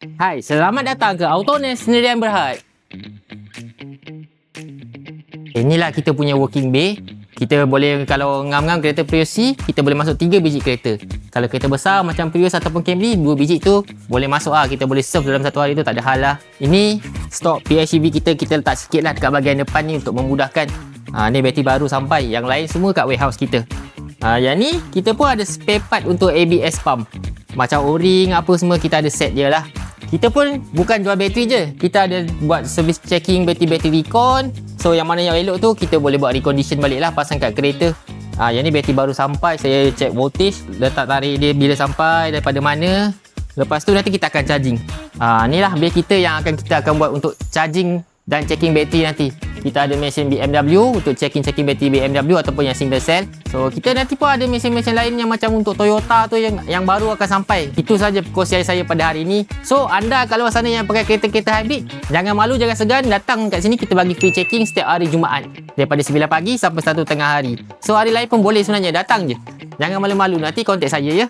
Hai, selamat datang ke Autones Sendirian Berhad. Inilah kita punya working bay. Kita boleh, kalau ngam-ngam kereta Prius C, kita boleh masuk 3 biji kereta. Kalau kereta besar macam Prius ataupun Camry, 2 biji tu boleh masuk lah. Kita boleh serve dalam satu hari tu, tak ada hal lah. Ini stok PHEV kita letak sikit lah dekat bahagian depan ni untuk memudahkan. Ni bateri baru sampai. Yang lain semua kat warehouse kita. Yang ni kita pun ada spare part untuk ABS pump. Macam o-ring apa semua kita ada set dia lah. Kita pun bukan jual bateri je. Kita ada buat service checking bateri-bateri recon. So yang mana yang elok tu kita boleh buat recondition balik lah, pasang kat kereta. Yang ni bateri baru sampai. Saya check voltage, letak tarik dia bila sampai, daripada mana. Lepas tu nanti kita akan charging. Ni lah bay kita yang kita akan buat untuk charging dan checking bateri nanti. Kita ada mesin BMW untuk checking bateri BMW ataupun yang single cell. So kita nanti pun ada mesin-mesin lain yang macam untuk Toyota tu yang baru akan sampai. Itu saja perkongsian saya pada hari ini. So anda kalau sana yang pakai kereta-kereta hybrid, jangan malu, jangan segan, datang kat sini. Kita bagi free checking setiap hari Jumaat daripada 9 pagi sampai 1 tengah hari. So hari lain pun boleh sebenarnya, datang je. Jangan malu-malu, nanti kontak saya ya.